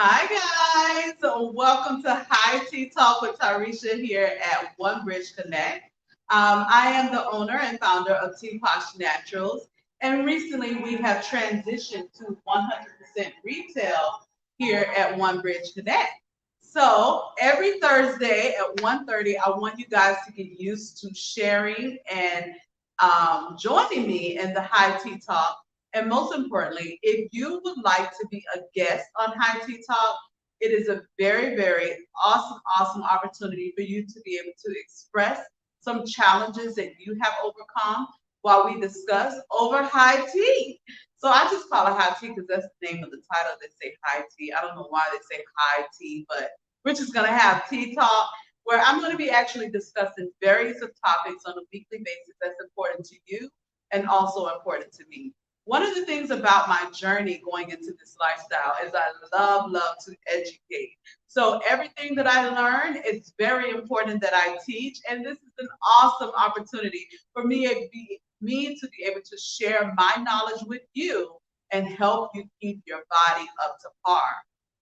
Hi guys, welcome to High Tea Talk with Tarisha here at One Bridge Connect. I am the owner and founder of TeaPosh Naturals, and recently we have transitioned to 100% retail here at One Bridge Connect. So every Thursday at 1:30, I want you guys to get used to sharing and joining me in the High Tea Talk. And most importantly, if you would like to be a guest on High Tea Talk, it is a very, very awesome opportunity for you to be able to express some challenges that you have overcome while we discuss over high tea. So I just call it high tea because that's the name of the title. They say high tea. I don't know why they say high tea, but we're just going to have tea talk where I'm going to be actually discussing various of topics on a weekly basis that's important to you and also important to me. One of the things about my journey going into this lifestyle is I love to educate. So everything that I learn, it's very important that I teach, and this is an awesome opportunity for me to be able to share my knowledge with you and help you keep your body up to par.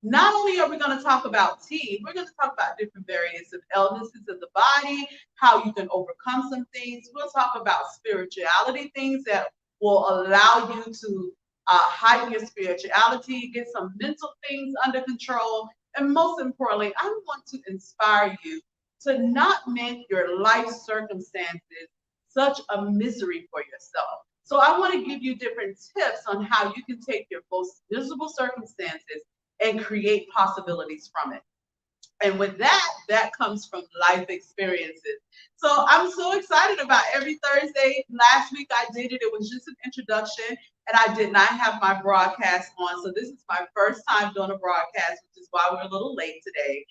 Not only are we going to talk about tea, we're going to talk about different variants of illnesses of the body, how you can overcome some things. We'll talk about spirituality, things that will allow you to heighten your spirituality, get some mental things under control, and most importantly, I want to inspire you to not make your life circumstances such a misery for yourself. So I want to give you different tips on how you can take your most miserable circumstances and create possibilities from it. And with that, that comes from life experiences. So I'm so excited about every Thursday. Last week I did it. It was just an introduction, and I did not have my broadcast on. So this is my first time doing a broadcast, which is why we're a little late today.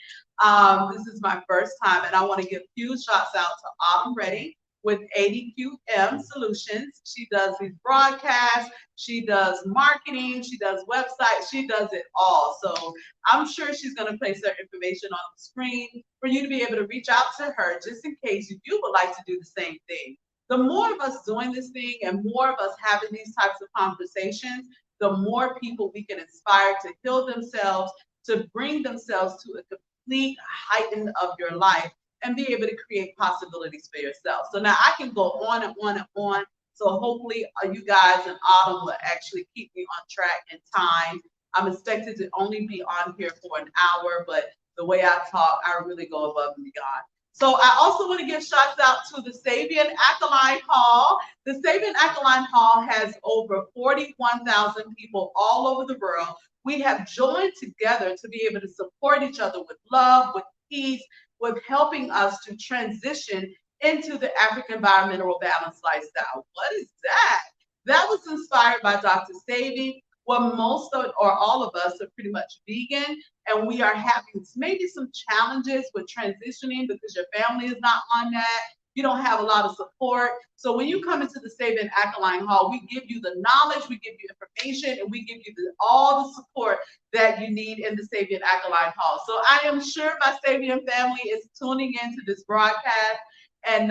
This is my first time, and I want to give huge shots out to Autumn Reddy with ADQM Solutions. She does these broadcasts, she does marketing, she does websites, she does it all. So I'm sure she's going to place her information on the screen for you to be able to reach out to her just in case you would like to do the same thing. The more of us doing this thing and more of us having these types of conversations, the more people we can inspire to heal themselves, to bring themselves to a complete heighten of your life and be able to create possibilities for yourself. So now I can go on and on and on. So hopefully you guys and Autumn will actually keep me on track and time. I'm expected to only be on here for an hour, but the way I talk, I really go above and beyond. So I also want to give shouts out to the Sabian Alkaline Hall. The Sabian Alkaline Hall has over 41,000 people all over the world. We have joined together to be able to support each other with love, with peace, with helping us to transition into the African environmental balance lifestyle. What is that? That was inspired by Dr. Savy. Well, most of or all of us are pretty much vegan, and we are having maybe some challenges with transitioning because your family is not on that. You don't have a lot of support. So when you come into the Sabian Alkaline Hall, we give you the knowledge, we give you information, and we give you all the support that you need in the Sabian Alkaline Hall. So I am sure my Sabian family is tuning into this broadcast. And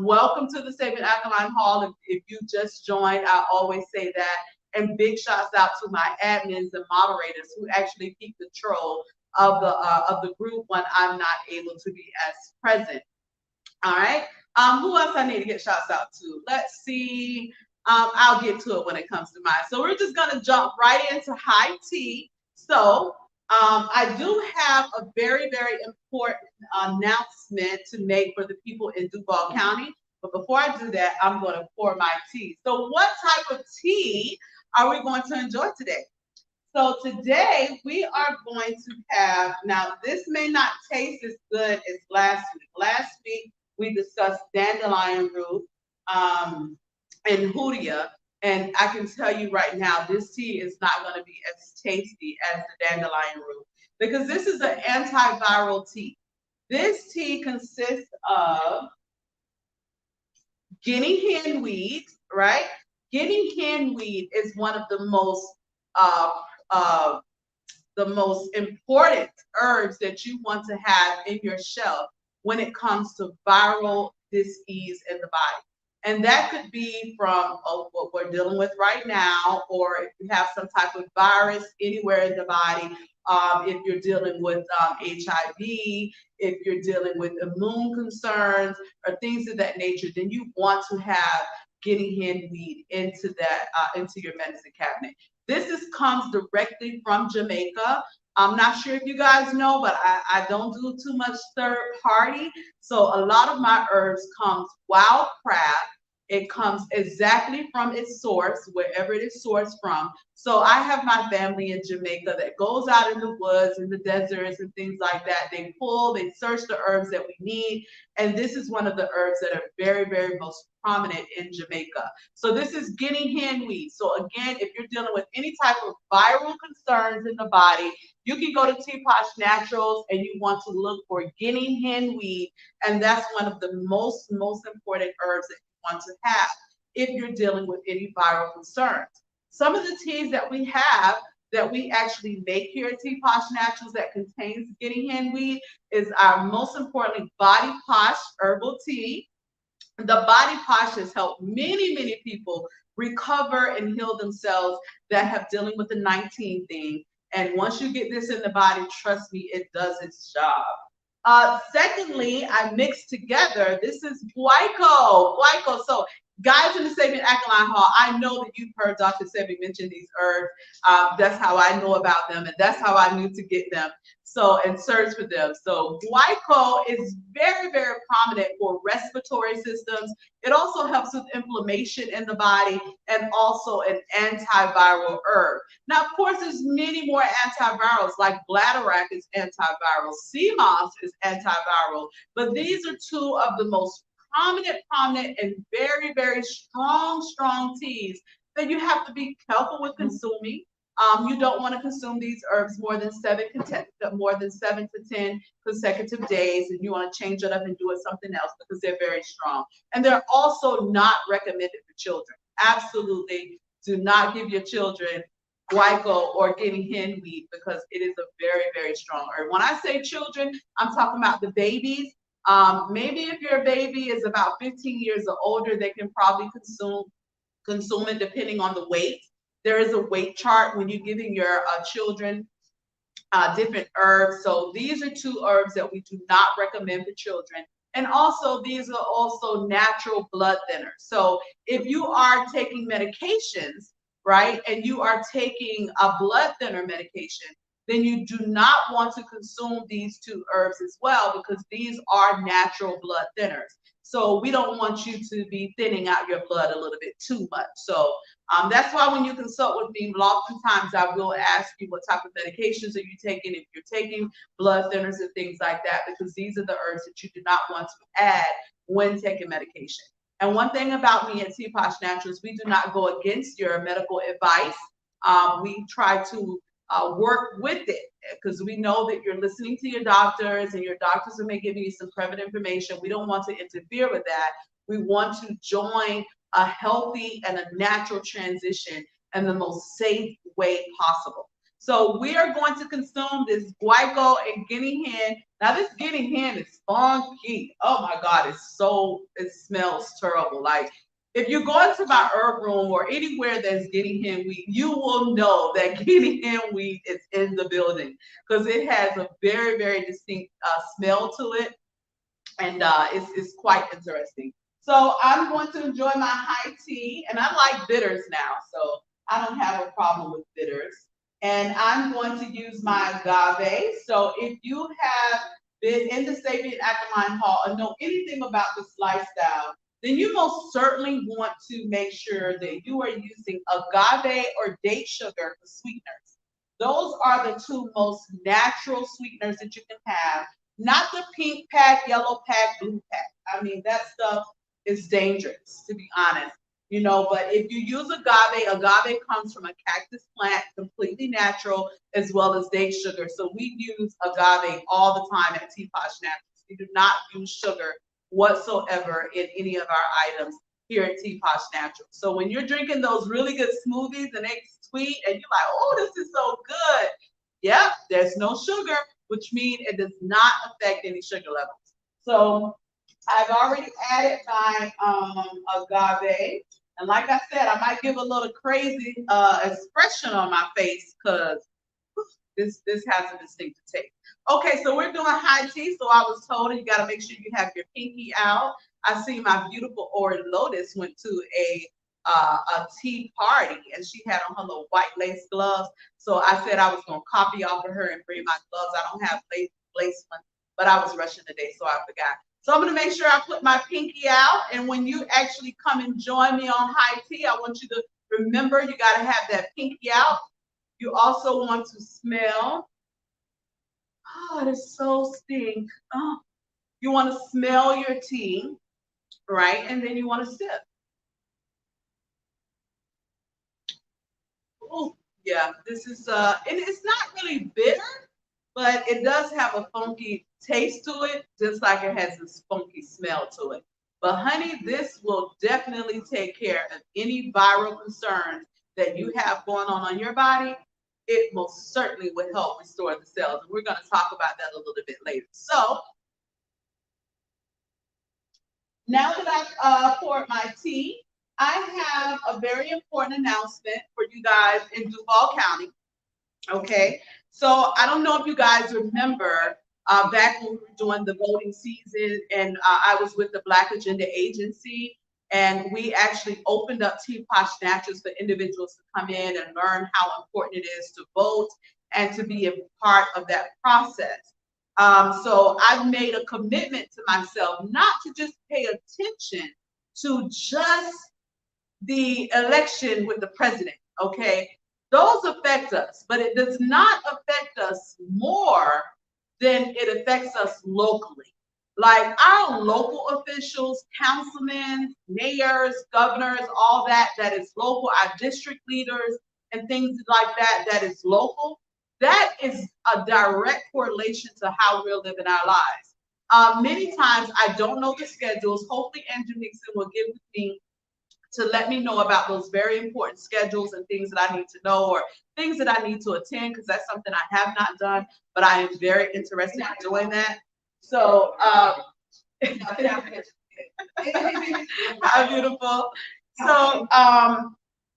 welcome to the Sabian Alkaline Hall. If you just joined, I always say that. And big shouts out to my admins and moderators who actually keep control of the group when I'm not able to be as present. All right. Who else I need to get shouts out to? Let's see. I'll get to it when it comes to mine. So we're just gonna jump right into high tea. So I do have a very important announcement to make for the people in Duval County. But before I do that, I'm going to pour my tea. So what type of tea are we going to enjoy today? So today we are going to have, now this may not taste as good as last week. Last week we discussed dandelion root and hoodia. And I can tell you right now, this tea is not going to be as tasty as the dandelion root because this is an antiviral tea. This tea consists of guinea hen weed, right? Guinea hen weed is one of uh, uh, the most important herbs that you want to have in your shelf when it comes to viral disease in the body. And that could be from what we're dealing with right now, or if you have some type of virus anywhere in the body, if you're dealing with HIV, if you're dealing with immune concerns or things of that nature, then you want to have guinea hen weed into that into your medicine cabinet. Comes directly from Jamaica. I'm not sure if you guys know, but I don't do too much third party. So a lot of my herbs comes wild craft. It comes exactly from its source, wherever it is sourced from. So I have my family in Jamaica that goes out in the woods, in the deserts, and things like that. They pull, they search the herbs that we need, and this is one of the herbs that are very, very most prominent in Jamaica. So this is guinea hen weed. So again, if you're dealing with any type of viral concerns in the body, you can go to TeaPosh Naturals and you want to look for guinea hen weed, and that's one of the most important herbs that you want to have if you're dealing with any viral concerns. Some of the teas that we have that we actually make here at TeaPosh Naturals that contains guinea hen weed is our most importantly Body Posh herbal tea. The Body Posh has helped many people recover and heal themselves that have dealing with the 19 thing. And once you get this in the body, trust me, it does its job. Secondly, I mixed together, this is guaico. Guaico. So guys in the Sabian Alkaline Hall, I know that you've heard Dr. Sebi mention these herbs. That's how I know about them, and that's how I knew to get them. So, and search for them. So guaico is very prominent for respiratory systems. It also helps with inflammation in the body and also an antiviral herb. Now, of course, there's many more antivirals, like bladderwrack is antiviral, sea moss is antiviral, but these are two of the most prominent and very strong teas that you have to be careful with consuming. You don't want to consume these herbs more than 7 to 10 consecutive days, and you want to change it up and do it something else because they're very strong. And they're also not recommended for children. Absolutely do not give your children guaico or guinea hen weed because it is a very strong herb. When I say children, I'm talking about the babies. Maybe if your baby is about 15 years or older, they can probably consume it depending on the weight. There is a weight chart when you're giving your children different herbs. So these are two herbs that we do not recommend for children. And also, these are also natural blood thinners. So if you are taking medications, right, and you are taking a blood thinner medication, then you do not want to consume these two herbs as well because these are natural blood thinners. So we don't want you to be thinning out your blood a little bit too much. So that's why when you consult with me, oftentimes I will ask you what type of medications are you taking, if you're taking blood thinners and things like that, because these are the herbs that you do not want to add when taking medication. And one thing about me at TeaPosh Naturals, we do not go against your medical advice. We try to work with it because we know that you're listening to your doctors and your doctors may give you some private information. We don't want to interfere with that. We want to join a healthy and a natural transition in the most safe way possible. So we are going to consume this guaico and guinea hen. Now this guinea hen is funky. Oh my God, it smells terrible. Like if you go into my herb room or anywhere that's guinea hen weed, you will know that guinea hen weed is in the building because it has a very distinct smell to it, and it's quite interesting. So I'm going to enjoy my high tea, and I like bitters now, so I don't have a problem with bitters. And I'm going to use my agave. So if you have been in the Sabian Alkaline Hall and know anything about this lifestyle, then you most certainly want to make sure that you are using agave or date sugar for sweeteners. Those are the two most natural sweeteners that you can have, not the pink pack, yellow pack, blue pack. I mean, that stuff is dangerous, to be honest. You know, but if you use agave comes from a cactus plant, completely natural, as well as date sugar. So we use agave all the time at TeaPosh Naturals. We do not use sugar whatsoever in any of our items here at TeaPosh Naturals. So when you're drinking those really good smoothies and they sweet and you're like, oh, this is so good. Yep, there's no sugar, which means it does not affect any sugar levels. So I've already added my agave. And like I said, I might give a little crazy expression on my face because This has a distinctive taste. Okay, so we're doing high tea. So I was told you got to make sure you have your pinky out. I see my beautiful Ori Lotus went to a tea party and she had on her little white lace gloves. So I said I was gonna copy off of her and bring my gloves. I don't have lace ones, but I was rushing today, so I forgot. So I'm gonna make sure I put my pinky out. And when you actually come and join me on high tea, I want you to remember you gotta have that pinky out. You also want to smell. Oh, it is so stink. Oh, you want to smell your tea, right? And then you want to sip. Oh, yeah, this is and it's not really bitter, but it does have a funky taste to it, just like it has this funky smell to it. But honey, this will definitely take care of any viral concerns that you have going on your body. It most certainly will help restore the cells. And we're going to talk about that a little bit later. So now that I've poured my tea, I have a very important announcement for you guys in Duval County. Okay, so I don't know if you guys remember back when we were doing the voting season, and I was with the Black Agenda Agency, and we actually opened up TeaPosh Naturals for individuals to come in and learn how important it is to vote and to be a part of that process. So I've made a commitment to myself not to just pay attention to just the election with the president, okay? Those affect us, but it does not affect us more than it affects us locally. Like our local officials, councilmen, mayors, governors, all that, that is local, our district leaders and things like that, that is local, that is a direct correlation to how we're living our lives. Many times I don't know the schedules. Hopefully Andrew Nixon will give me to let me know about those very important schedules and things that I need to know or things that I need to attend, because that's something I have not done, but I am very interested in doing that. So, how beautiful. So,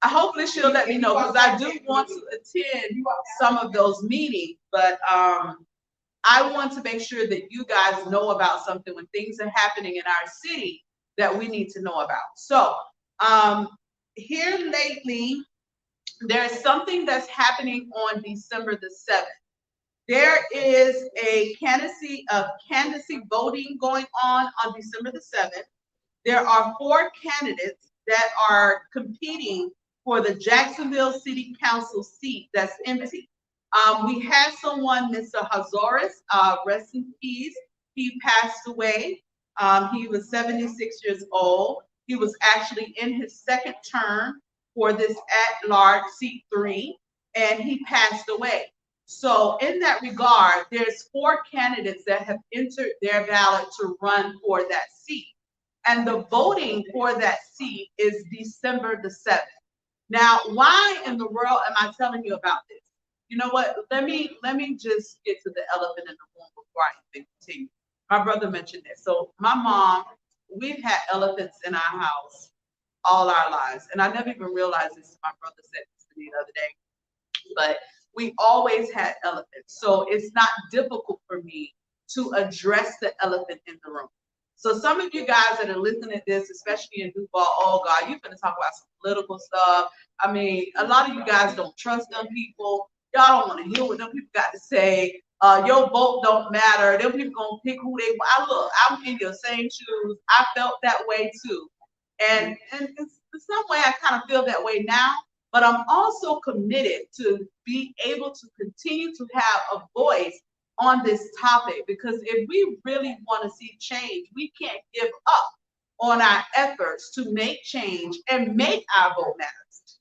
hopefully she'll let me know, because I do want to attend some of those meetings, but I want to make sure that you guys know about something when things are happening in our city that we need to know about. So, here lately, there's something that's happening on December the 7th. There is a candidacy voting going on December the 7th. There are 4 candidates that are competing for the Jacksonville City Council seat that's empty. We had someone, Mr. Hazoris, rest in peace. He passed away. He was 76 years old. He was actually in his second term for this at-large seat 3, and he passed away. So in that regard, there's 4 candidates that have entered their ballot to run for that seat. And the voting for that seat is December the 7th. Now, why in the world am I telling you about this? You know what? Let me just get to the elephant in the room before I even continue. My brother mentioned this. So my mom, we've had elephants in our house all our lives. And I never even realized this. My brother said this to me the other day. But we always had elephants. So it's not difficult for me to address the elephant in the room. So some of you guys that are listening to this, especially in Duval, oh God, you're going to talk about some political stuff. I mean, a lot of you guys don't trust them people. Y'all don't want to hear what them people got to say. Your vote don't matter. Them people gonna pick who they want. Look, I'm in your same shoes. I felt that way too. And in some way I kind of feel that way now, but I'm also committed to be able to continue to have a voice on this topic, because if we really want to see change, we can't give up on our efforts to make change and make our vote matter.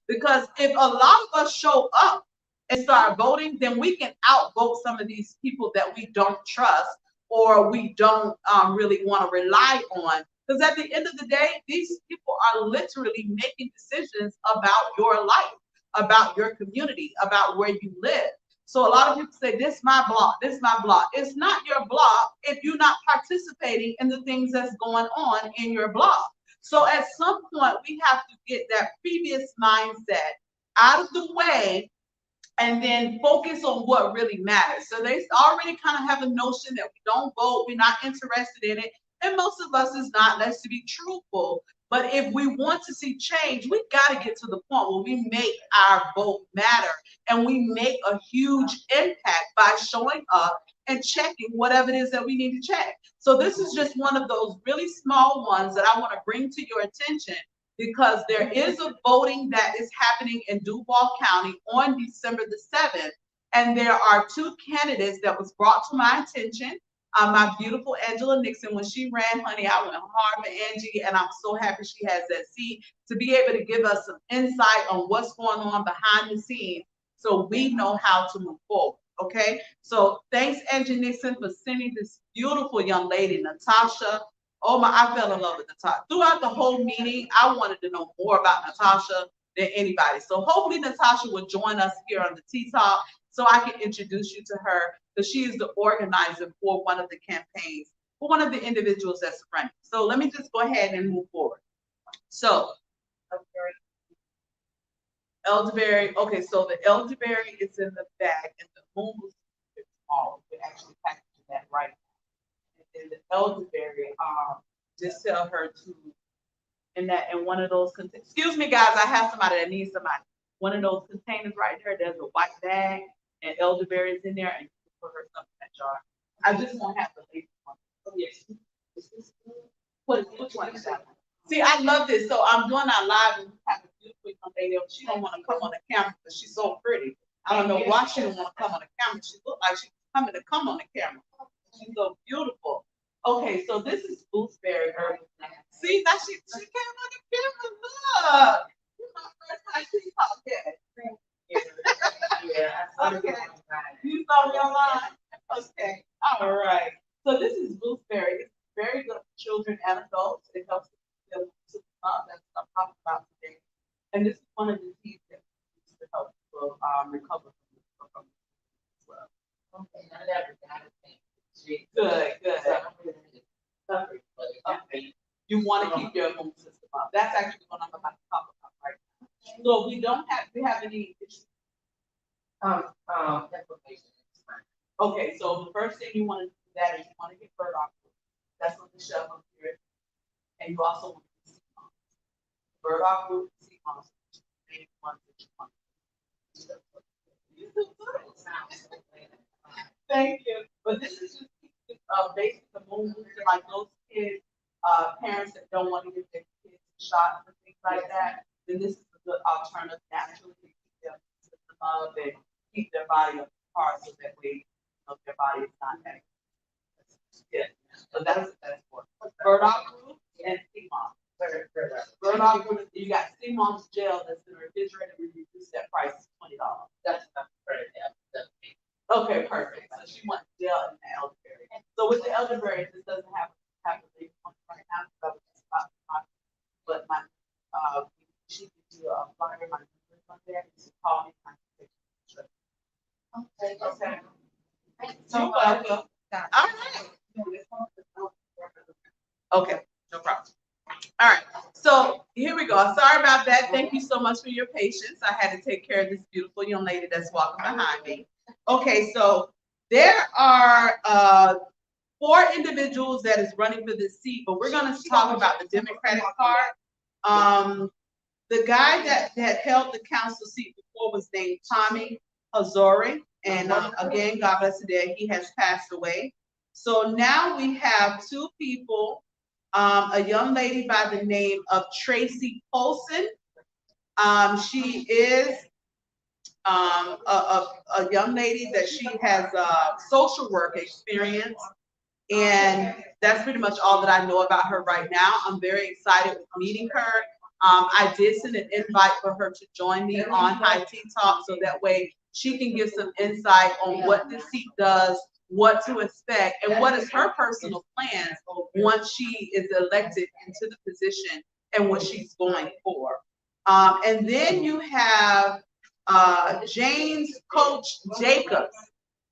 Because if a lot of us show up and start voting, then we can outvote some of these people that we don't trust or we don't really want to rely on. Because at the end of the day, these people are literally making decisions about your life, about your community, about where you live. So a lot of people say, this is my block, this is my block. It's not your block if you're not participating in the things that's going on in your block. So at some point, we have to get that previous mindset out of the way and then focus on what really matters. So they already kind of have a notion that we don't vote, we're not interested in it, and most of us is not. Let's be truthful. But if we want to see change, we got to get to the point where we make our vote matter and we make a huge impact by showing up and checking whatever it is that we need to check. So this is just one of those really small ones that I want to bring to your attention because there is a voting that is happening in Duval County on December the 7th. And there are two candidates that was brought to my attention. My beautiful Angela Nixon, when she ran, honey, I went hard for Angie, and I'm so happy she has that seat to be able to give us some insight on what's going on behind the scenes so we know how to move forward. Okay, so thanks, Angie Nixon, for sending this beautiful young lady, Natasha. Oh my, I fell in love with Natasha. Throughout the whole meeting, I wanted to know more about Natasha than anybody. So hopefully Natasha will join us here on the Tea Talk so I can introduce you to her because she is the organizer for one of the campaigns, for one of the individuals that's running. So let me just go ahead and move forward. So, elderberry, okay, so the elderberry is in the bag and the hummus is small. We actually packaging that right now. And then the elderberry, just tell her to in one of those containers. Excuse me, guys, I have somebody that needs somebody. One of those containers right there, there's a white bag and elderberries in there, and you can put her stuff in that jar. I just won't have the label on. Oh yes. Which one is that one? See, I love this. So I'm doing our live and we have a beautiful young lady. She don't want to come on the camera because she's so pretty. I don't know why she don't want to come on the camera. She looked like she's coming to come on the camera. She's so beautiful. Okay, so this is gooseberry herbal. See, now she came on the camera. Look. You're my first time she talked yet. Yeah. Okay. You saw me online? Okay. All right. So this is gooseberry. It's very good for children and adults. It helps them to up. That's what I'm talking about today. And this is one of the teas that we use to help people recover from as well. Okay, I never got it. Good. Okay. You want to keep your immune system up. That's actually what I'm about to talk about right now. So we have any issues. Inflammation. Okay, so the first thing you want to do that is you want to get burdock root. That's on the shelf up here. And you also want to sea moss. Burdock root and sea moss. Thank you. But this is just basic immune booster, like those kids, parents that don't want to give their kids shots and things like that. Then this is a good alternative naturally to keep their system up and keep their body up hard so that way their body is not that. Yeah. So that's the best one. Burdock root and sea moss. Burdock root, you got sea moss gel that's in the refrigerator. We reduce that price to $20. That's credit. Okay, perfect. So she wants gel and the elderberry. So with the elderberry, this doesn't have a label on it right now. But my she gives you a flyer, my numbers on there. You can call me. Okay. You're welcome. All right. Okay, no problem. All right, so here we go. Sorry about that. Thank you so much for your patience. I had to take care of this beautiful young lady that's walking behind me. Okay, so there are 4 individuals that is running for this seat, but we're going to talk about the Democratic part. The guy that held the council seat before was named Tommy Hazori, and again, God bless the dead, he has passed away. So now we have 2 people, a young lady by the name of Tracy Polson. She is a young lady that she has social work experience, and that's pretty much all that I know about her right now. I'm very excited with meeting her. I did send an invite for her to join me on High Tea Talk so that way she can give some insight on what this seat does, what to expect, and what is her personal plans once she is elected into the position and what she's going for. And then you have James Coach Jacobs.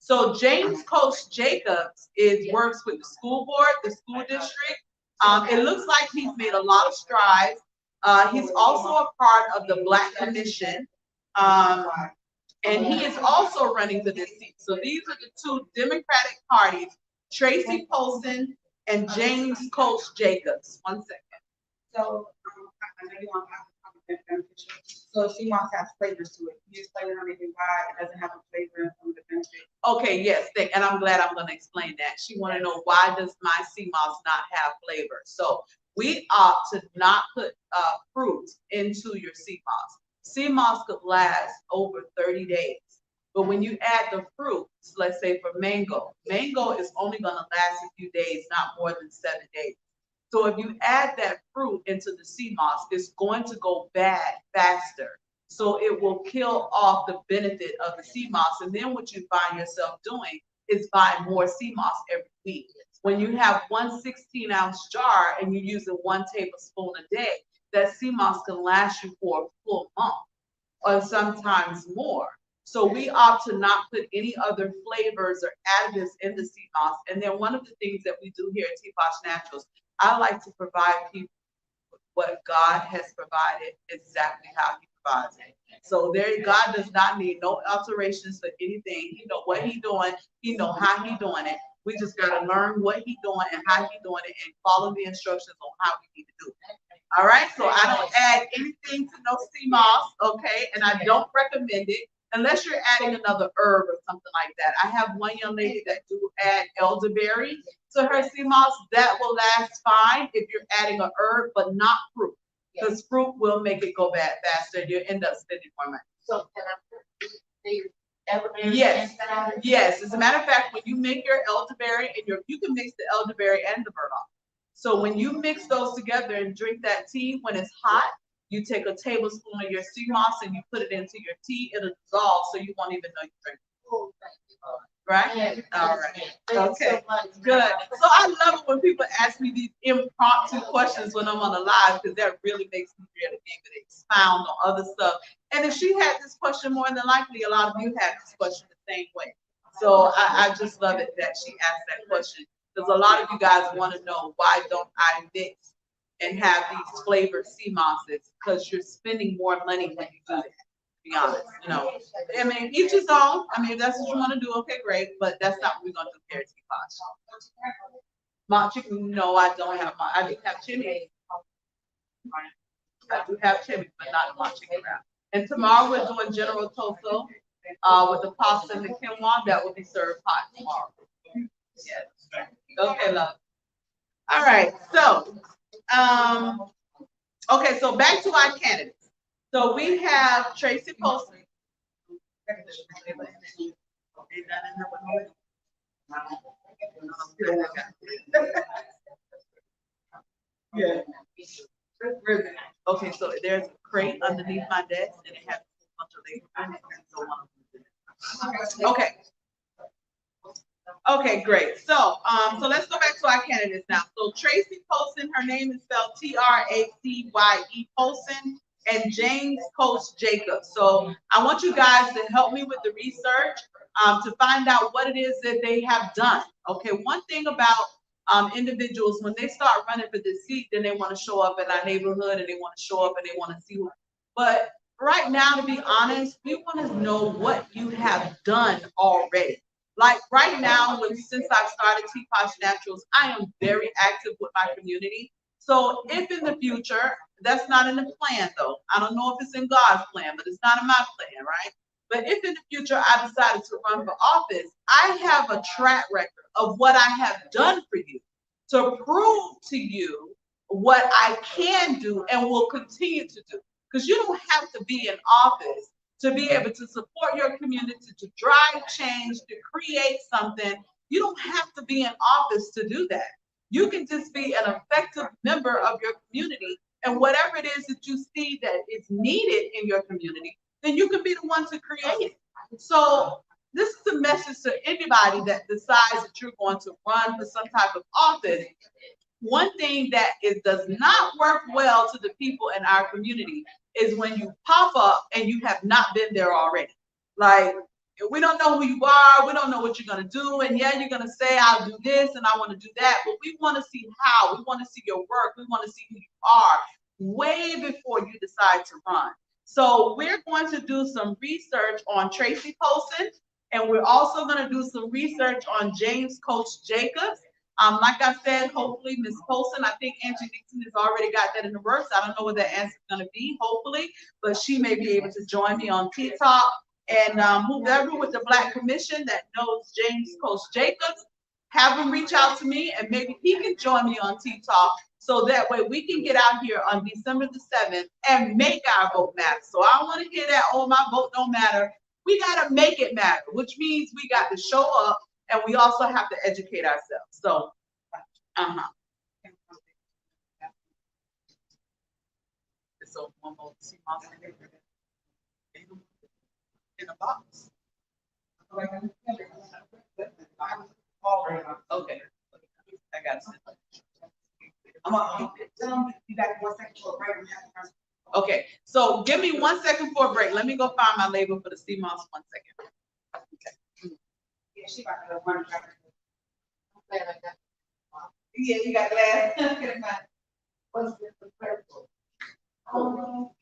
So James Coach Jacobs works with the school board, the school district. It looks like he's made a lot of strides. He's also a part of the Black Commission. And he is also running for this seat. So these are the two Democratic parties, Tracy Polson and James Coach Jacobs. 1 second. So I know you want to beneficial. So sea moss has flavors to it. Can you explain how maybe why it doesn't have a flavor and some of the benefits? Okay, yes, and I'm glad I'm going to explain that. She want to know, why does my sea moss not have flavor? So we opt to not put fruit into your sea moss. Sea moss could last over 30 days. But when you add the fruits, let's say for mango, mango is only going to last a few days, not more than 7 days. So if you add that fruit into the sea moss, it's going to go bad faster. So it will kill off the benefit of the sea moss. And then what you find yourself doing is buying more sea moss every week. When you have one 16-ounce jar and you're using 1 tablespoon a day, that sea moss can last you for a full month or sometimes more. So we opt to not put any other flavors or additives in the sea moss. And then one of the things that we do here at TeaPosh Naturals, I like to provide people what God has provided exactly how he provides it. So there, God does not need no alterations for anything. He know what he doing. He know how he doing it. We just got to learn what he doing and how he doing it and follow the instructions on how we need to do it. All right, so I don't add anything to no sea moss, okay, and I don't recommend it unless you're adding another herb or something like that. I have one young lady that do add elderberry to her sea moss. That will last fine if you're adding a herb, but not fruit, because fruit will make it go bad faster. You end up spending more money. So can I put the elderberry? Yes, yes. As a matter of fact, when you make your elderberry and you can mix the elderberry and the burdock. So when you mix those together and drink that tea when it's hot, you take a tablespoon of your sea moss and you put it into your tea. It'll dissolve, so you won't even know you drink it. Right? Yes. All right. Thank you Okay. so much. Good. So I love it when people ask me these impromptu questions when I'm on the live, because that really makes me really be able to expound on other stuff. And if she had this question, more than likely, a lot of you have this question the same way. So I just love it that she asked that question, because a lot of you guys want to know, why don't I mix and have these flavored sea mosses? Because you're spending more money when you do that. Be honest, I mean, each his own. I mean, if that's what you want to do, okay, great. But that's not what we're gonna do here at TeaPosh. Mock chicken? No, I don't have mock. I do have chili. I do have chili, but not mock chicken wrap. And tomorrow we're doing General Toso with the pasta and the quinoa that will be served hot tomorrow. Yes. Okay, love. All right. So, okay. So back to our candidates. So we have Tracy Poston. Yeah. Okay, so there's a crate underneath my desk and it has a bunch of labels. Okay. Okay, great. So let's go back to our candidates now. So Tracy Polson, her name is spelled Tracye Polson, and James Coach Jacobs. So I want you guys to help me with the research to find out what it is that they have done. Okay, one thing about individuals, when they start running for this seat, then they want to show up in our neighborhood and they want to show up and they want to see who. But right now, to be honest, we want to know what you have done already. Like right now, since I've started TeaPosh Naturals, I am very active with my community. So if in the future, that's not in the plan though. I don't know if it's in God's plan, but it's not in my plan, right? But if in the future I decided to run for office, I have a track record of what I have done for you to prove to you what I can do and will continue to do. Because you don't have to be in office to be able to support your community, to drive change, to create something. You don't have to be in office to do that. You can just be an effective member of your community, and whatever it is that you see that is needed in your community, then you can be the one to create it. So this is a message to anybody that decides that you're going to run for some type of office. One thing that does not work well to the people in our community is when you pop up and you have not been there already. Like, we don't know who you are, we don't know what you're going to do, and yeah, you're going to say, I'll do this and I want to do that, but we want to see how, we want to see your work, we want to see who you are way before you decide to run. So we're going to do some research on Tracy Colson, and we're also going to do some research on James Coach Jacobs. Like I said, hopefully Ms. Colson, I think Angie Nixon has already got that in the works. I don't know what that answer is going to be, hopefully, but she may be able to join me on T-Talk. And whoever with the Black Commission that knows James Coach Jacobs, have him reach out to me, and maybe he can join me on T-Talk, so that way we can get out here on December the 7th and make our vote matter. So I don't want to hear that, oh, my vote don't matter. We got to make it matter, which means we got to show up, and we also have to educate ourselves. So, So one more in a box. Okay. I got it. You got 1 second for a break. Okay, so give me 1 second for a break. Let me go find my label for the sea moss. 1 second. Okay. Yeah, she about to run back. Yeah, you got glass. What's this? Oh.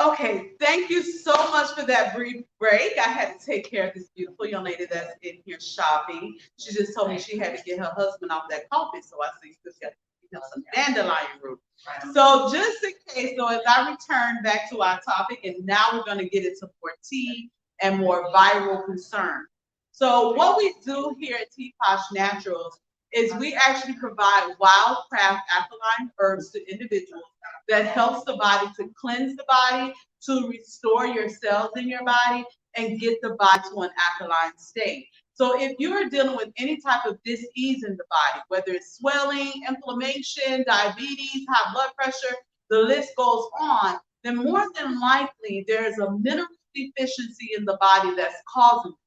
Okay, thank you so much for that brief break. I had to take care of this beautiful young lady that's in here shopping. She just told me she had to get her husband off that coffee, so I see she got some dandelion root. So just in case, so as I return back to our topic, and now we're going to get into more tea and more viral concern. So what we do here at TeaPosh Naturals is we actually provide wildcraft alkaline herbs to individuals that helps the body to cleanse the body, to restore your cells in your body, and get the body to an alkaline state. So if you're dealing with any type of dis-ease in the body, whether it's swelling, inflammation, diabetes, high blood pressure, the list goes on, then more than likely there's a mineral deficiency in the body that's causing it.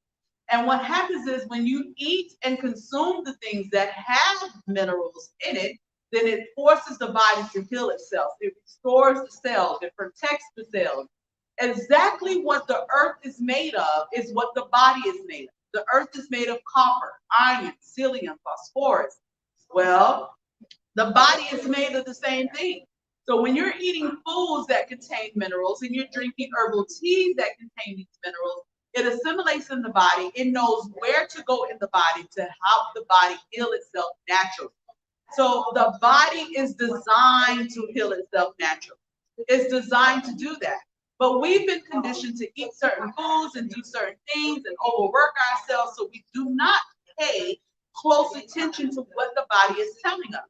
And what happens is when you eat and consume the things that have minerals in it, then it forces the body to heal itself. It restores the cells. It protects the cells. Exactly what the earth is made of is what the body is made of. The earth is made of copper, iron, psyllium, phosphorus. Well, the body is made of the same thing. So when you're eating foods that contain minerals and you're drinking herbal teas that contain these minerals, it assimilates in the body. It knows where to go in the body to help the body heal itself naturally. So the body is designed to heal itself naturally. It's designed to do that. But we've been conditioned to eat certain foods and do certain things and overwork ourselves, so we do not pay close attention to what the body is telling us.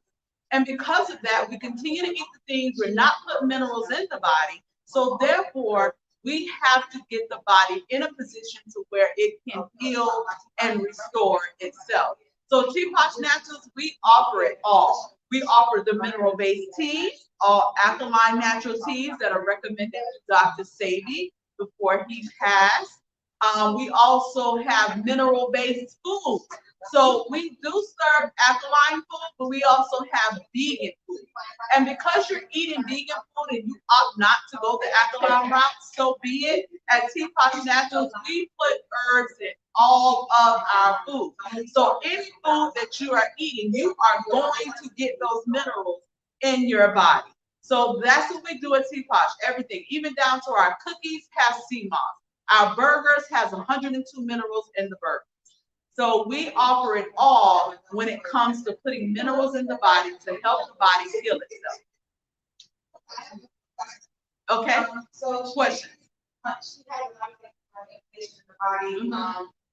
And because of that, we continue to eat the things, we're not putting minerals in the body. So therefore, we have to get the body in a position to where it can heal and restore itself. So TeaPosh Naturals, we offer it all. We offer the mineral-based teas, all alkaline natural teas that are recommended to Dr. Sabi before he passed. We also have mineral-based foods. So we do serve alkaline food, but we also have vegan food. And because you're eating vegan food and you opt not to go the alkaline route, so be it. At TeaPosh Naturals, we put herbs in all of our food. So any food that you are eating, you are going to get those minerals in your body. So that's what we do at TeaPosh. Everything, even down to our cookies, have sea moss. Our burgers has 102 minerals in the burger. So we offer it all when it comes to putting minerals in the body to help the body heal itself. Okay. So Questions? She has a lot of inflammation in the body,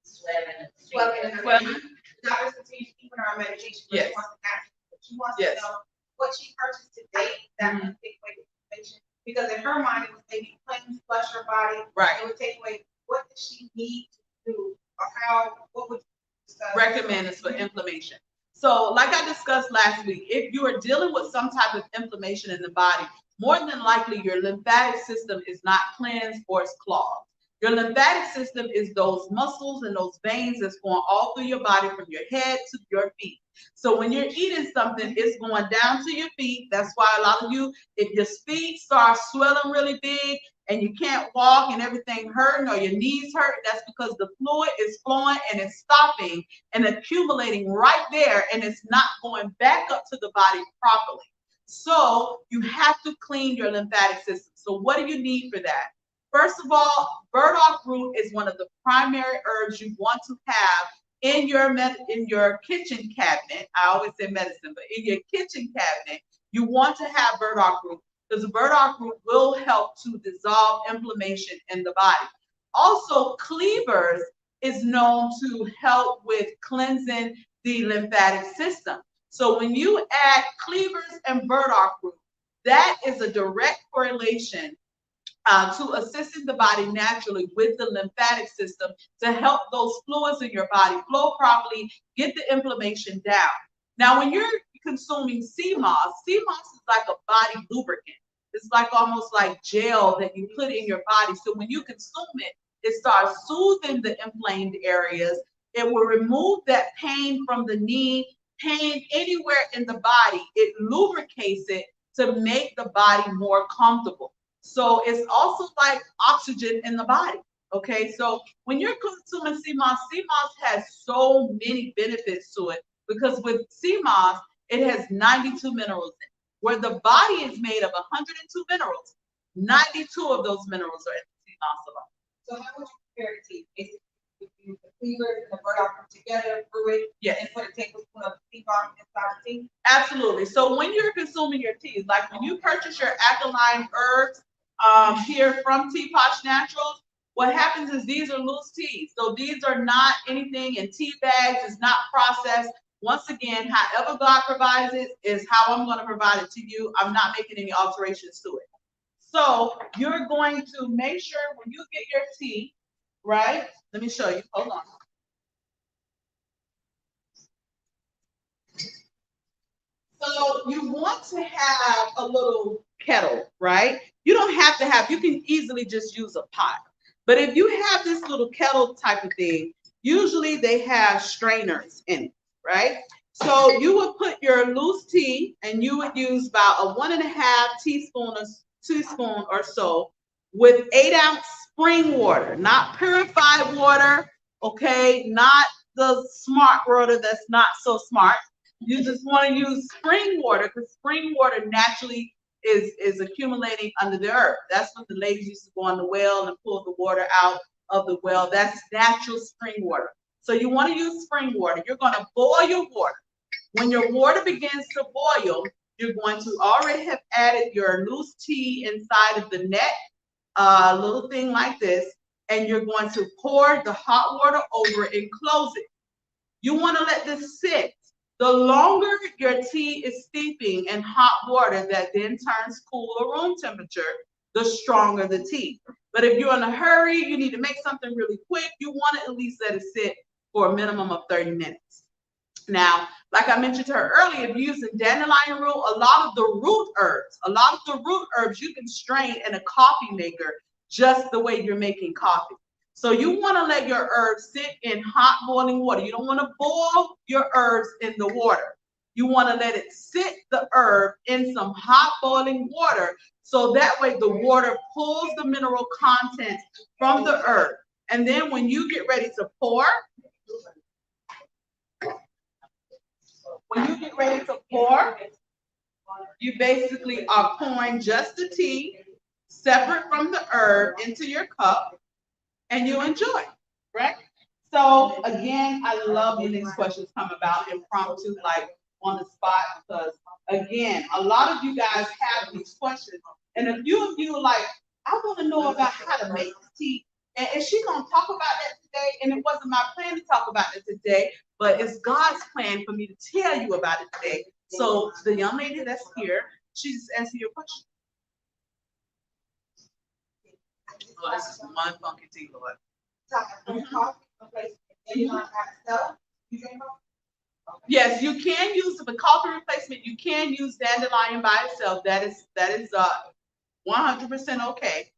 swelling. The doctors continue to keep her on medication, but Yes. she wants Yes. to know what she purchased to date that would take away the inflammation. Because in her mind, it was maybe cleanse, flush her body. Right. It would take away. What does she need to do, or how? What would recommend is for inflammation. So like I discussed last week, if you are dealing with some type of inflammation in the body, more than likely your lymphatic system is not cleansed or it's clogged. Your lymphatic system is those muscles and those veins that's going all through your body from your head to your feet. So when you're eating something, it's going down to your feet. That's why a lot of you, if your feet start swelling really big and you can't walk and everything hurting or your knees hurt, that's because the fluid is flowing and it's stopping and accumulating right there, and it's not going back up to the body properly. So you have to clean your lymphatic system. So what do you need for that? First of all, burdock root is one of the primary herbs you want to have in your kitchen cabinet. I always say medicine, but in your kitchen cabinet, you want to have burdock root, because the burdock root will help to dissolve inflammation in the body. Also, cleavers is known to help with cleansing the lymphatic system. So when you add cleavers and burdock root, that is a direct correlation to assisting the body naturally with the lymphatic system to help those fluids in your body flow properly, get the inflammation down. Now, when you're consuming sea moss is like a body lubricant. It's like almost like gel that you put in your body. So when you consume it, it starts soothing the inflamed areas. It will remove that pain from the knee, pain anywhere in the body. It lubricates it to make the body more comfortable. So it's also like oxygen in the body. Okay, so when you're consuming sea moss has so many benefits to it, because with sea moss, it has 92 minerals in it. Where the body is made of 102 minerals, 92 of those minerals are in the sea moss alone. So how would you prepare the tea? Basically, you use the cleavers and the burdock root together, brew it, yes, and put a tablespoon of sea moss inside the tea? Absolutely. So when you're consuming your teas, like when you purchase your alkaline herbs here from TeaPosh Naturals, what happens is these are loose teas. So these are not anything in tea bags. It's not processed. Once again, however God provides it is how I'm going to provide it to you. I'm not making any alterations to it. So you're going to make sure when you get your tea, right? Let me show you. Hold on. So you want to have a little kettle, right? You don't have to have, you can easily just use a pot. But if you have this little kettle type of thing, usually they have strainers in it, right? So you would put your loose tea, and you would use about a 1.5 teaspoon or so with 8-ounce spring water, not purified water, okay, not the smart water that's not so smart. You just want to use spring water because spring water naturally is accumulating under the earth. That's what the ladies used to go on the well and pull the water out of the well. That's natural spring water. So you want to use spring water. You're going to boil your water. When your water begins to boil, you're going to already have added your loose tea inside of the net, a little thing like this, and you're going to pour the hot water over it and close it. You want to let this sit. The longer your tea is steeping in hot water that then turns cool or room temperature, the stronger the tea. But if you're in a hurry, you need to make something really quick, you want to at least let it sit for a minimum of 30 minutes. Now, like I mentioned to her earlier, if you're using dandelion root, a lot of the root herbs you can strain in a coffee maker just the way you're making coffee. So you want to let your herbs sit in hot boiling water. You don't want to boil your herbs in the water. You want to let it sit, the herb, in some hot boiling water, so that way the water pulls the mineral content from the herb. And then when you get ready to pour, you basically are pouring just the tea separate from the herb into your cup, and you enjoy, right? So again, I love when these questions come about impromptu, like on the spot, because again, a lot of you guys have these questions, and a few of you are like, I want to know about how to make tea. And is she gonna talk about that today? And it wasn't my plan to talk about it today, but it's God's plan for me to tell you about it today. So the young lady that's here, she just answered your question. Oh, this is one funky tea, Lord. Yes, you can use the coffee replacement. You can use dandelion by itself. That is 100% okay.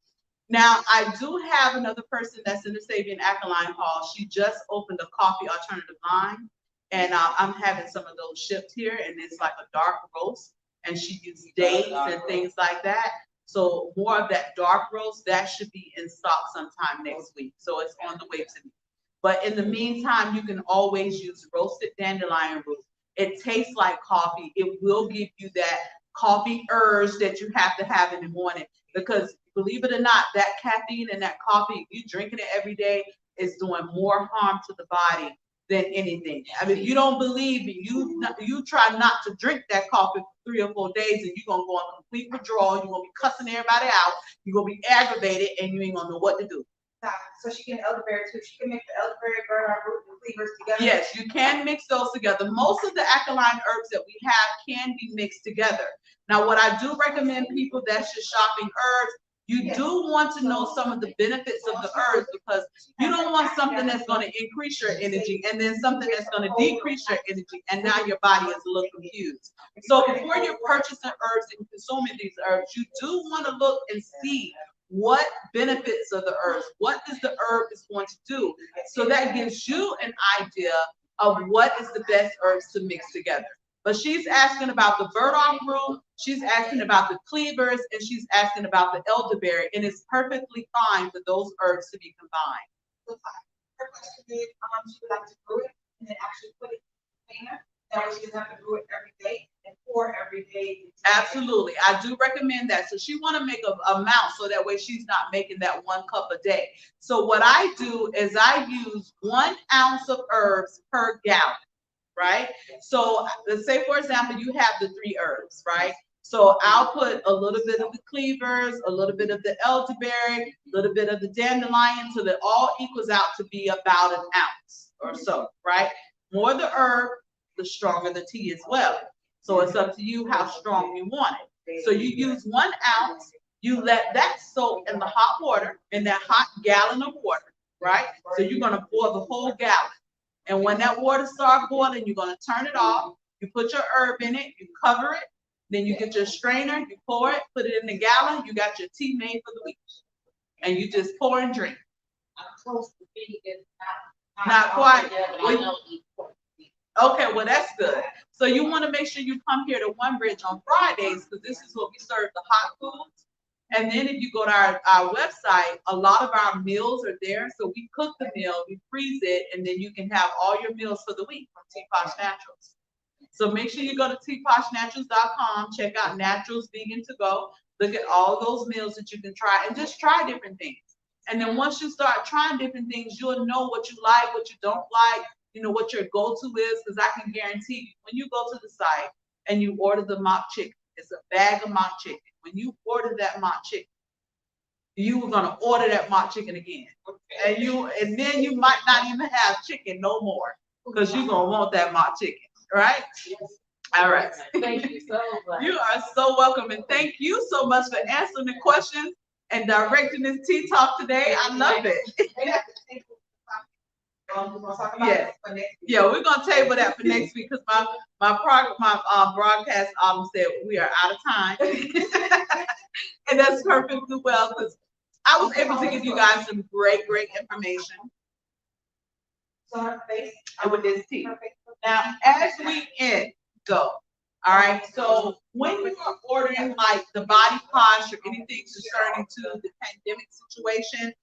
Now, I do have another person that's in the Sabian Alkaline Hall. She just opened a coffee alternative line, and I'm having some of those shipped here, and it's like a dark roast, and she uses dates and things like that. So more of that dark roast, that should be in stock sometime next week. So it's on the way to me. But in the meantime, you can always use roasted dandelion root. It tastes like coffee. It will give you that coffee urge that you have to have in the morning, because believe it or not, that caffeine and that coffee, you drinking it every day, is doing more harm to the body than anything. I mean, if you don't believe me, you try not to drink that coffee for 3 or 4 days, and you're gonna go on complete withdrawal. You're gonna be cussing everybody out. You're gonna be aggravated, and you ain't gonna know what to do. So she can elderberry too. She can mix the elderberry, burdock root, and cleavers together. Yes, you can mix those together. Most of the alkaline herbs that we have can be mixed together. Now, what I do recommend people that's just shopping herbs, you do want to know some of the benefits of the herbs, because you don't want something that's going to increase your energy and then something that's going to decrease your energy, and now your body is a little confused. So before you're purchasing herbs and consuming these herbs, you do want to look and see what benefits of the herbs, what is the herb is going to do. So that gives you an idea of what is the best herbs to mix together. But she's asking about the burdock root, she's asking about the cleavers, and she's asking about the elderberry, and it's perfectly fine for those herbs to be combined. Her question is, she would like to brew it and then actually put it in the container. That way she doesn't have to brew it every day and pour every day. Absolutely, I do recommend that. So she want to make a amount, so that way she's not making that 1 cup a day. So what I do is I use 1 ounce of herbs per gallon, right? So let's say, for example, you have the 3 herbs, right? So I'll put a little bit of the cleavers, a little bit of the elderberry, a little bit of the dandelion, so that all equals out to be about 1 ounce or so, right? More the herb, the stronger the tea as well. So it's up to you how strong you want it. So you use 1 ounce, you let that soak in the hot water, in that hot gallon of water, right? So you're gonna pour the whole gallon. And when that water starts boiling, you're gonna turn it off, you put your herb in it, you cover it, then you get your strainer, you pour it, put it in the gallon, you got your tea made for the week. And you just pour and drink. I'm close to being Not quite. Okay, well that's good. So you want to make sure you come here to One Bridge on Fridays because this is what we serve the hot foods. And then if you go to our website, a lot of our meals are there. So we cook the meal, we freeze it, and then you can have all your meals for the week from TeaPosh Naturals. So make sure you go to teaposhnaturals.com, check out Naturals Vegan to Go, look at all those meals that you can try, and just try different things. And then once you start trying different things, you'll know what you like, what you don't like, what your go-to is, because I can guarantee you, when you go to the site and you order the mock chicken, it's a bag of mock chicken. When you order that mock chicken, you are gonna order that mock chicken again, and then you might not even have chicken no more, because you're gonna want that mock chicken, right? All right. Thank you so much. You are so welcome, and thank you so much for answering the questions and directing this tea talk today. I love it. Yeah. Yeah, we're gonna table that for next week because my broadcast said we are out of time, and that's perfectly well because I was able to give you guys some great information. And with this tea. Now, as we go, all right. So when you are ordering like the body posh or anything concerning to the pandemic situation,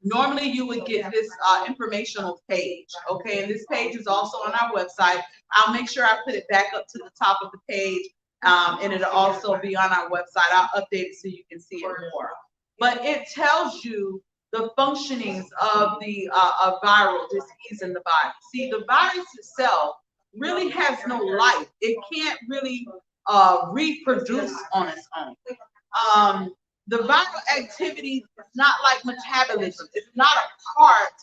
normally you would get this informational page, okay? And this page is also on our website. I'll make sure I put it back up to the top of the page, and it'll also be on our website. I'll update it so you can see it more. But it tells you the functionings of the viral disease in the body. See, the virus itself really has no life. It can't really reproduce on its own. The viral activity is not like metabolism. It's not a part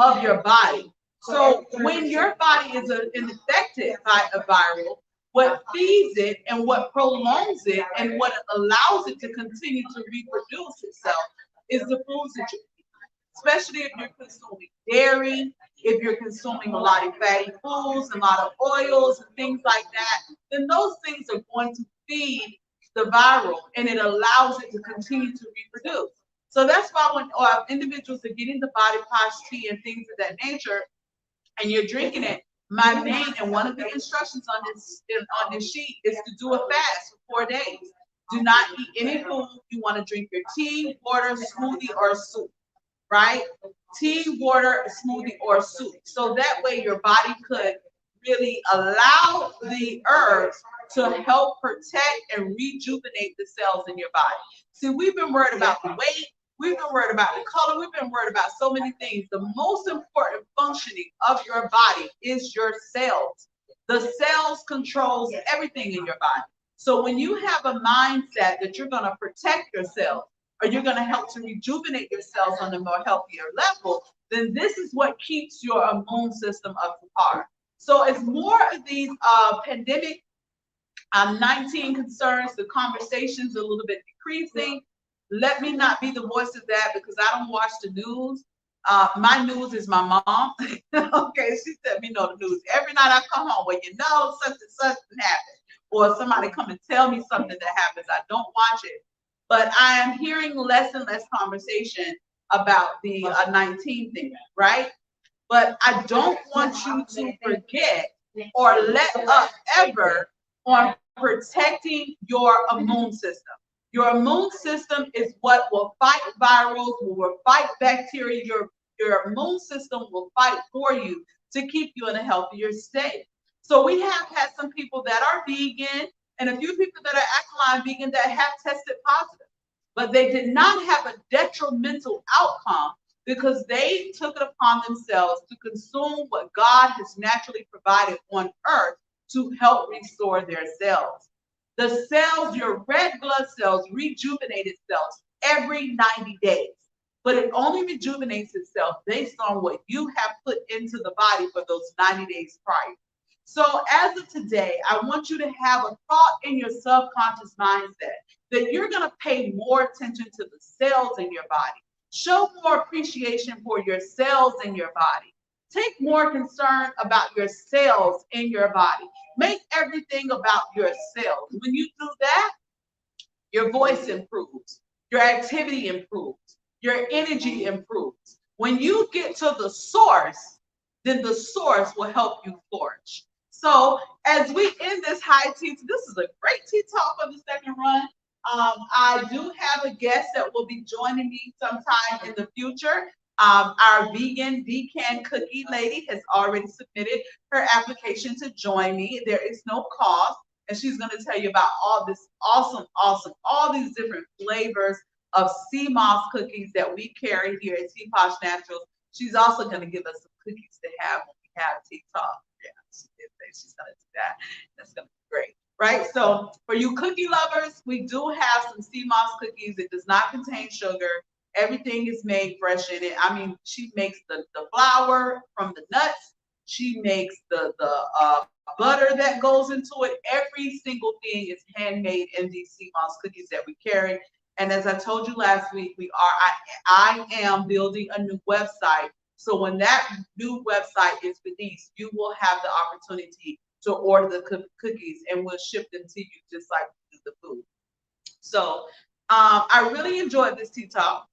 of your body. So when your body is infected by a viral, what feeds it and what prolongs it and what allows it to continue to reproduce itself is the foods that you eat, especially if you're consuming dairy, if you're consuming a lot of fatty foods, a lot of oils and things like that, then those things are going to feed the viral, and it allows it to continue to reproduce. So that's why when individuals are getting the body posh tea and things of that nature, and you're drinking it, my main and one of the instructions on this sheet is to do a fast for 4 days. Do not eat any food. You want to drink your tea, water, smoothie, or soup, right? Tea, water, smoothie, or soup. So that way your body could really allow the herbs to help protect and rejuvenate the cells in your body. See, we've been worried about the weight, we've been worried about the color, we've been worried about so many things. The most important functioning of your body is your cells. The cells controls everything in your body. So when you have a mindset that you're going to protect your cells, or you're going to help to rejuvenate your cells on a more healthier level, then this is what keeps your immune system up to par. So as more of these pandemic 19 concerns, the conversation's a little bit decreasing. Let me not be the voice of that because I don't watch the news. My news is my mom. Okay, she let me know the news. Every night I come home, well, such and such happened. Or somebody come and tell me something that happens. I don't watch it. But I am hearing less and less conversation about the 19 thing, right? But I don't want you to forget or let up ever on protecting your immune system. Your immune system is what will fight virals, will fight bacteria. Your immune system will fight for you to keep you in a healthier state. So we have had some people that are vegan and a few people that are alkaline vegan that have tested positive, but they did not have a detrimental outcome because they took it upon themselves to consume what God has naturally provided on earth to help restore their cells. The cells, your red blood cells, rejuvenate itself every 90 days, but it only rejuvenates itself based on what you have put into the body for those 90 days prior. So as of today, I want you to have a thought in your subconscious mindset that you're going to pay more attention to the cells in your body. Show more appreciation for your cells in your body. Take more concern about your cells in your body. Make everything about your cells. When you do that, your voice improves, your activity improves, your energy improves. When you get to the source, then the source will help you flourish. So as we end this high tea, this is a great tea talk for the second run. I do have a guest that will be joining me sometime in the future. Our vegan vegan cookie lady has already submitted her application to join me. There is no cost, and she's going to tell you about all this awesome, all these different flavors of sea moss cookies that we carry here at TeaPosh Naturals. She's also going to give us some cookies to have when we have tea talk. Yeah, she did say she's going to do that. That's going to be great. Right, so for you cookie lovers, we do have some sea moss cookies. It does not contain sugar. Everything is made fresh in it. I mean, she makes the flour from the nuts. She makes the butter that goes into it. Every single thing is handmade in these sea moss cookies that we carry. And as I told you last week, I am building a new website. So when that new website is released, you will have the opportunity to order the cookies, and we'll ship them to you just like we do the food. So I really enjoyed this tea talk.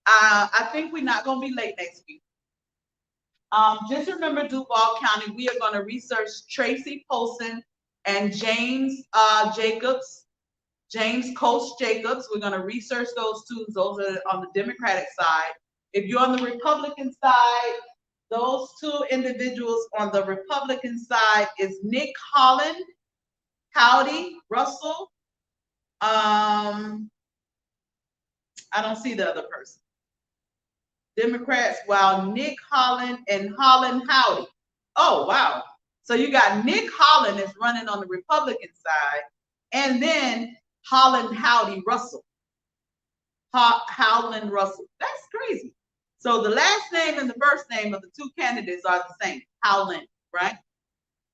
I think we're not going to be late next week. Just remember, Duval County, we are going to research Tracy Polson and James Jacobs, James Coast Jacobs. We're going to research those two. Those are on the Democratic side. If you're on the Republican side, those two individuals on the Republican side is Nick Holland, Howdy Russell. I don't see the other person. Democrats, while Nick Holland and Holland Howdy. Oh, wow. So you got Nick Holland is running on the Republican side, and then Holland Howdy Russell. Howland Russell. That's crazy. So the last name and the first name of the two candidates are the same, Howland, right?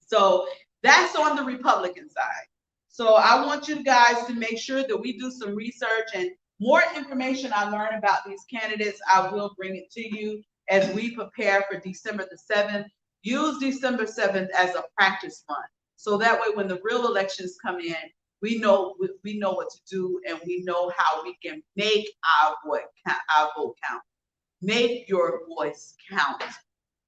So that's on the Republican side. So I want you guys to make sure that we do some research, and more information I learn about these candidates, I will bring it to you as we prepare for December the 7th. Use December 7th as a practice run. So that way when the real elections come in, we know what to do, and we know how we can make our vote count. Make your voice count.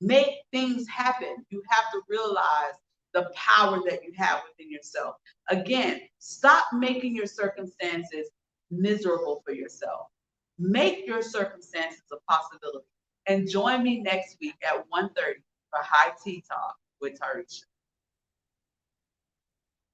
Make things happen. You have to realize the power that you have within yourself. Again, stop making your circumstances miserable for yourself. Make your circumstances a possibility. And join me next week at 1:30 for High Tea Talk with Tarisha.